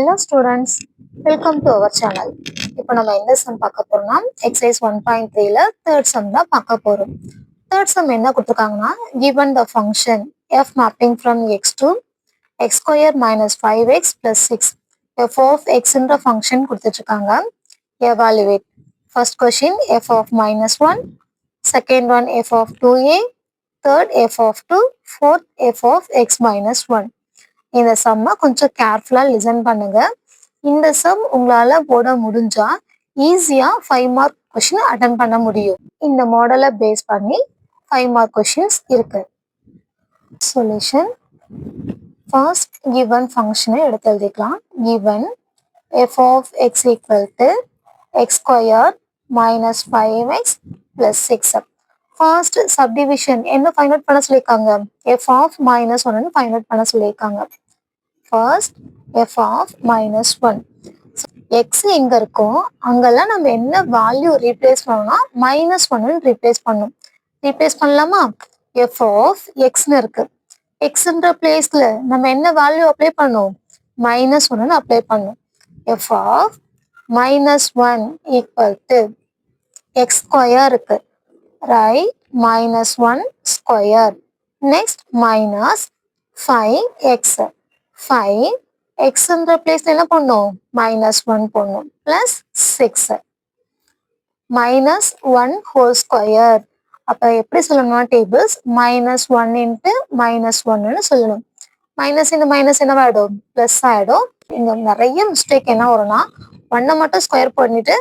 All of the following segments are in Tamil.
Hello students, welcome to our channel. இப்போ நம்ம என்ன sum பார்க்க போறோம்னா exercise 1.3ல third sum தான் பார்க்க போறோம். Third sum என்ன கொடுத்திருக்காங்கன்னா given the function f mapping from x to x square minus 5x plus 6 f of x என்ற function கொடுத்துருக்காங்க. Evaluate. First question f of minus 1, second one f of 2a, third f of 2, fourth f of x minus 1. இந்த சம்மை கொஞ்சம் கேர்ஃபுல்லா லிசன் பண்ணுங்க. இந்த சம் உங்களால போட முடிஞ்சா ஈஸியா 5 மார்க் கொஸ்டின் அட்டன் பண்ண முடியும். இந்த மாடலை பேஸ் பண்ணி 5 மார்க் கொஸ்டின்ஸ் இருக்கு. சொல்யூஷன் ஃபர்ஸ்ட் given ஃபங்க்ஷனை எடுத்து எழுதிக்கலாம். given f of x equal to x square minus 5x plus 6. First subdivision என்ன ஃபைண்ட் அவுட் பண்ண சொல்லியிருக்காங்க? f of minus 1 find out பண்ண சொல்லியிருக்காங்க. First f of minus 1. x எங்க இருக்கோ அங்கெல்லாம் நம்ம என்ன வேல்யூ ரீப்ளேஸ் பண்ணணும்னா minus 1 ரீப்ளேஸ் பண்ணணும். ரீப்ளேஸ் பண்ணலாமா? f of x இருக்கு. xன்ற பிளேஸ்ல நம்ம என்ன வேல்யூ அப்ளை பண்ணணும்? minus 1 அப்ளை பண்ணணும். f of minus 1 equal to x square இருக்கு. Right? minus 1 square. Next minus 5x. 5 x என்ற பிளேஸ்ல என்ன பண்ணும்? minus 1 போடணும். plus 6 minus 1 whole square. அப்ப எப்படி சொல்லணும்னா டேபிள்ஸ் minus 1 into minus 1 சொல்லணும். மைனஸ் இந்த மைனஸ் என்ன ஆயிடும்? பிளஸ் ஆயிடும். இங்க நிறைய மிஸ்டேக் என்ன வரும்னா 1 மட்டும் ஸ்கொயர் பண்ணிட்டு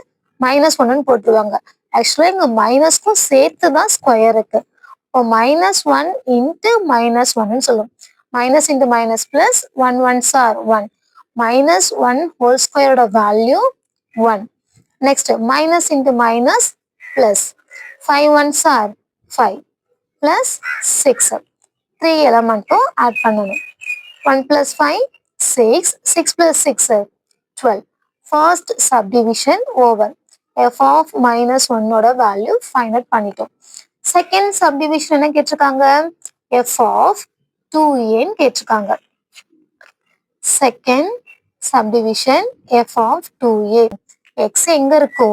minus 1 போட்டுருவாங்க. ஆக்சுவலா இங்க மைனஸ்க்கும் சேர்த்து தான் ஸ்கொயர் இருக்கு. இப்போ minus 1 into minus 1 சொல்லுவோம். minus into minus plus 1 ones are 1. minus 1 whole square value 1. Next minus into minus plus 5 ones are 5 plus 6. 3 element add பண்ணணும். 1 plus 5 6. 6 plus 6 12. First subdivision over. f of minus 1 ஓட value find out பண்ணிட்டோம். Second subdivision என்ன கேட்டிருக்காங்க? f of 2a கேட்டிருக்காங்க. Second subdivision f of 2a. x எங்க இருக்கோ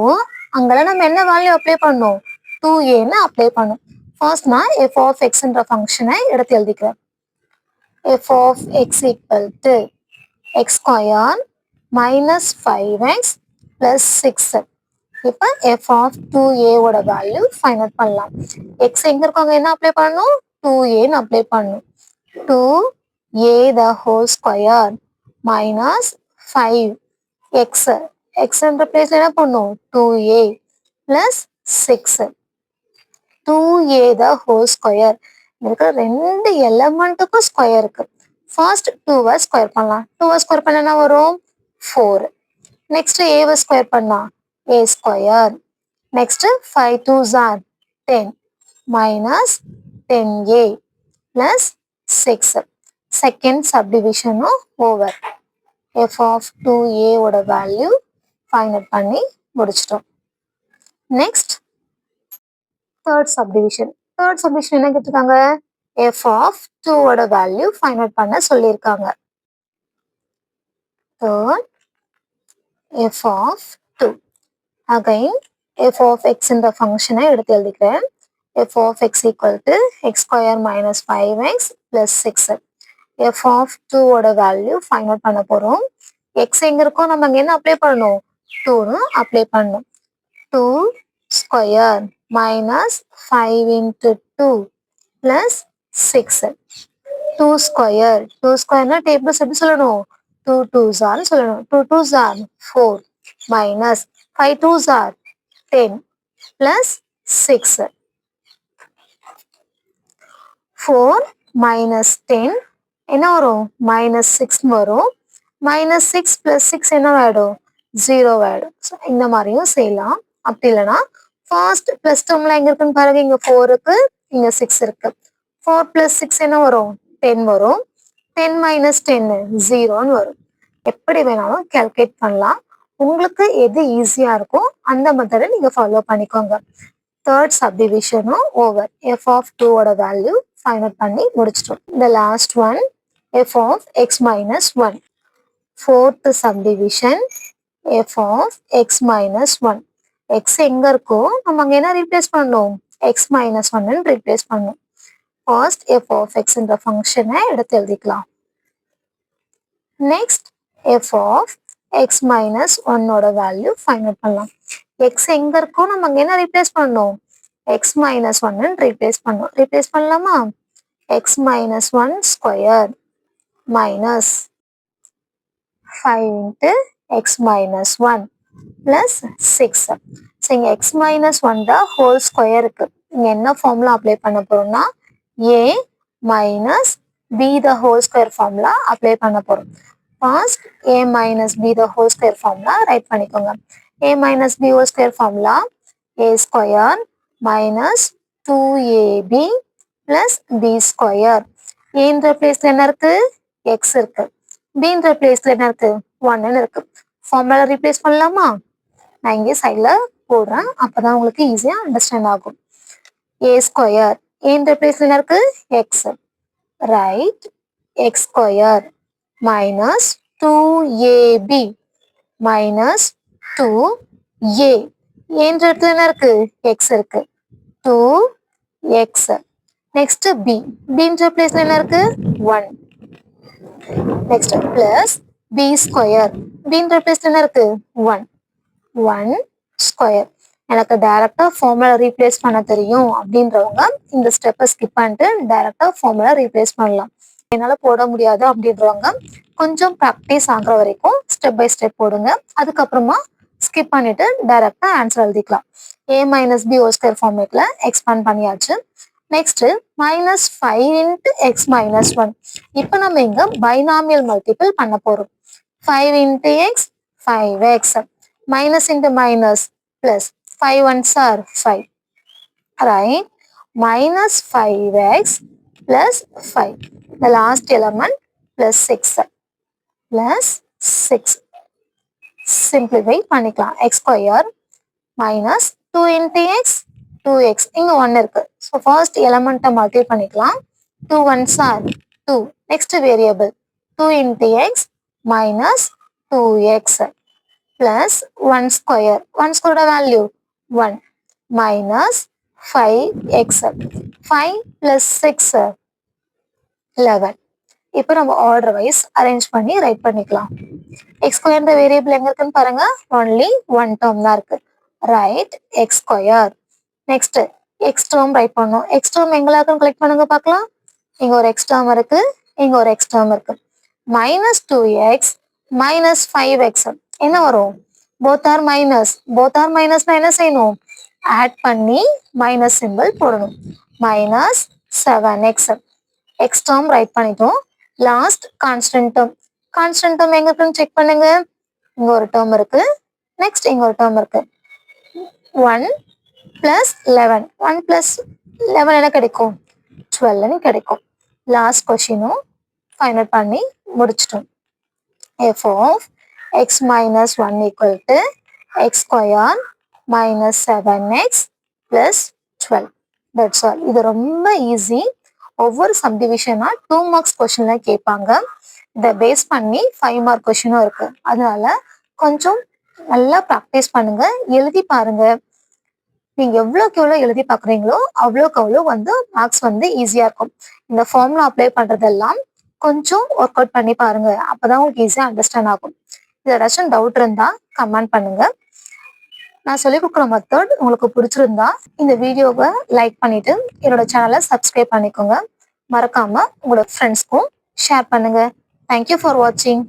அங்கெல்லாம் நம்ம என்ன வேல்யூ அப்ளை பண்ணணும்? 2a அப்ளை பண்ணணும். ஃபர்ஸ்ட் நான் f of x என்ற ஃபங்க்ஷனை எடுத்து எழுதிக்கிறேன். f of x equal to x square minus 5x plus 6. இப்போ f of 2a ஓட வேல்யூ ஃபைண்ட் அவுட் பண்ணலாம். x எங்க இருக்கோ அங்க என்ன அப்ளை பண்ணணும்? 2a அப்ளை பண்ணணும். 2a the whole square minus 5x. x என்ற பிளேஸ்ல என்ன பண்ணும்? 2a plus 6. 2a the whole square. இருக்கிற ரெண்டு எலமெண்ட்டுக்கும் ஸ்கொயர் இருக்கு. ஃபர்ஸ்ட் 2 ஸ்கொயர் பண்ணலாம். 2 ஸ்கொயர் பண்ணா என்ன வரும்? 4. நெக்ஸ்ட் a ஸ்கொயர் பண்ணா a square. Next 5 2s are 10 minus 10a plus 6. Second subdivision over. f of 2a ஓட வேல்யூ ஃபைண்ட் அவுட் பண்ணி முடிச்சிட்டோம். Next third subdivision. Third subdivision என்ன கேட்டிருக்காங்க? f of 2 ஓட வேல்யூ ஃபைண்ட் அவுட் பண்ண சொல்லியிருக்காங்க. Third f of 2. Again f of x என்ற ஃபங்க்ஷனை எடுத்து எழுதிக்கிறேன். f of x equal to x square minus 5x plus 6. f of 2 ஓட வேல்யூ ஃபைண்ட் அவுட் பண்ண போறோம். x எங்க இருக்கோ நம்ம அங்க என்ன அப்ளை பண்ணணும்? 2 அப்ளை பண்ணணும். 2 square minus 5 into 2 plus 6. 2 square. 2 ஸ்கொயர்னா டேபிள்ஸ் எப்படி சொல்லணும்? 2 2s are சொல்லணும். 2 2s are 4 minus 5 2s are 10 plus 6. 4 minus 10 என்ன வரும்? minus 6 வரும். minus 6 plus 6 என்ன ஆயிடும்? 0 ஆயிடும். ஸோ இந்த மாதிரியும் செய்யலாம். அப்படி இல்லைன்னா ஃபர்ஸ்ட் பிளஸ் டேர்ம்ல எங்க இருக்குன்னு பாருங்க. இங்க 4 இருக்கு, இங்க 6 இருக்கு. 4 plus 6 என்ன வரும்? 10 வரும். 10 minus 10 0ன்னு வரும். எப்படி வேணாலும் கால்குலேட் பண்ணலாம். உங்களுக்கு எது ஈஸியா இருக்கோ அந்த மெத்தடை நீங்க ஃபாலோ பண்ணிக்கோங்க. தேர்ட் சப்டிவிஷனும் ஓவர். f of 2 ஓட வேல்யூ ஃபைண்ட் அவுட் பண்ணி முடிச்சிட்டோம். The last one f of x minus 1. fourth subdivision f of x minus 1. x எங்க இருக்கோ நம்ம அங்க என்ன ரீப்ளேஸ் பண்ணணும், x minus 1 ரீப்ளேஸ் பண்ணணும். First f of x என்ற ஃபங்க்ஷனை எடுத்து எழுதிக்கலாம். Next f of x minus 1 ஓட வேல்யூ ஃபைண்ட் அவுட் பண்ணலாம். x எங்க இருக்கோ நம்ம அங்க என்ன ரீப்ளேஸ் பண்ணணும், x minus 1 ரீப்ளேஸ் பண்ணணும். ரீப்ளேஸ் பண்ணலாமா, x minus 1 square minus 5 into x minus 1 plus 6. So இங்கே x minus 1 தான் ஹோல் ஸ்கொயருக்கு இங்கே என்ன ஃபார்முலா அப்ளை பண்ண போறோம்னா a minus b the whole square formula apply பண்ண போறோம். First a minus b the whole square formula right பண்ணிக்கோங்க. a minus b whole square formula a square minus 2ab plus b square. ஏன்ற பிளேஸ்ல என்ன இருக்கு, x இருக்கு. bன்ற பிளேஸ்ல என்ன இருக்கு, 1 இருக்கு. ஃபார்முலா ரீப்ளேஸ் பண்ணலாமா, நான் இங்கே சைட்ல போடுறேன், அப்பதான் உங்களுக்கு ஈஸியா அண்டர்ஸ்டாண்ட் ஆகும். a ஸ்கொயர் ஏன்ற பிளேஸ்ல என்ன இருக்கு, x. Right x square minus 2ab minus 2a. ஏன்ற இடத்துல என்ன இருக்கு, x இருக்கு. 2x. நெக்ஸ்ட் b, bன்ற பிளேஸ்ல என்ன இருக்கு, 1. நெக்ஸ்ட் பிளஸ் b ஸ்கொயர், bன்ற பிளேஸ்ல என்ன இருக்கு, 1. 1 ஸ்கொயர். எனக்கு டைரக்டா ஃபார்முலா ரீப்ளேஸ் பண்ண தெரியும் அப்படின்றவங்க இந்த ஸ்டெப்பை ஸ்கிப் பண்ணிட்டு டைரக்டா ஃபார்முலா ரீப்ளேஸ் பண்ணலாம். என்னால போட முடியாது அப்படின்றவங்க கொஞ்சம் ப்ராக்டிஸ் ஆகுற வரைக்கும் ஸ்டெப் பை ஸ்டெப் போடுங்க. அதுக்கப்புறமா ஸ்கிப் பண்ணிட்டு டைரக்டா ஆன்சர் எழுதிக்கலாம். a minus b whole square ஃபார்மேட்ல எக்ஸ்பேண்ட் பண்ணியாச்சு. Next minus 5 into x minus 1. இப்போ நம்ம இங்க பைனாமியல் மல்டிபிள் பண்ண போறோம். 5 into x 5x minus into minus plus 5 ones are 5. Right? Minus 5x plus 5. The last element plus 6. Plus 6. Simplify பண்ணிக்கலாம். x square minus 2 into x 2x. இங்க 1 இருக்கு. So first element multiply பண்ணிக்கலாம். 2 ones are 2. Next variable 2 into x minus 2x plus 1 square. 1 square value 1 minus 5x. 5 plus 6 11. இப்போ நம்ம ஆர்டர் வைஸ் அரேஞ்ச் பண்ணி ரைட் பண்ணிக்கலாம். எக்ஸ் ஸ்கொயர் வேரியபிள் எங்க இருக்குன்னு பாருங்க, ஒன்லி 1 டேர்ம் தான் இருக்கு. Right X square. Next X term right பண்ணணும். எக்ஸ் டேர்ம் எங்கெல்லாம் இருக்குன்னு கலெக்ட் பண்ணுங்க பார்க்கலாம். இங்க ஒரு எக்ஸ் டேர்ம் இருக்கு, இங்க ஒரு எக்ஸ் டேர்ம் இருக்கு. மைனஸ் 2x மைனஸ் 5x என்ன வரும், both are minus. Both are மைனஸ்னா என்ன செய்யணும், ஆட் பண்ணி மைனஸ் சிம்பிள் போடணும். Minus 7x. X term right பண்ணிட்டோம். Last constant term. Constant term எங்க இருக்குன்னு செக் பண்ணுங்க. இங்க ஒரு டேர்ம் இருக்கு, நெக்ஸ்ட் இங்க ஒரு டேர்ம் இருக்கு. 1 plus 11. 1 plus 11 என்ன கிடைக்கும், 12 கிடைக்கும். லாஸ்ட் கொஸ்டினும் ஃபைனல் பண்ணி முடிச்சிட்டோம். f of x minus 1 equal to x square minus 7x plus 12. That's all. இது ரொம்ப ஈஸி. ஒவ்வொரு சப்டிவிஷனா 2 மார்க்ஸ் கொஸ்டின்ல கேட்பாங்க. இதை பேஸ் பண்ணி 5 மார்க் கொஸ்டினும் இருக்கு. அதனால கொஞ்சம் நல்லா ப்ராக்டிஸ் பண்ணுங்க, எழுதி பாருங்க. நீங்க எவ்வளோக்கு எவ்வளோ எழுதி பார்க்குறீங்களோ அவ்வளோக்கு அவ்வளோ மார்க்ஸ் ஈஸியா இருக்கும். இந்த ஃபார்முலா அப்ளை பண்றதெல்லாம் கொஞ்சம் ஒர்க் அவுட் பண்ணி பாருங்க, அப்பதான் உங்களுக்கு ஈஸியா அண்டர்ஸ்டாண்ட் ஆகும். இது ஏதாச்சும் டவுட் இருந்தா கமெண்ட் பண்ணுங்க. நான் சொல்லிக் கொடுக்குற மெத்தட் உங்களுக்கு பிடிச்சிருந்தா இந்த வீடியோவை லைக் பண்ணிட்டு என்னோட சேனலை சப்ஸ்கிரைப் பண்ணிக்கோங்க. மறக்காம உங்களோட ஃப்ரெண்ட்ஸ்க்கும் ஷேர் பண்ணுங்க. தேங்க்யூ ஃபார் வாட்சிங்.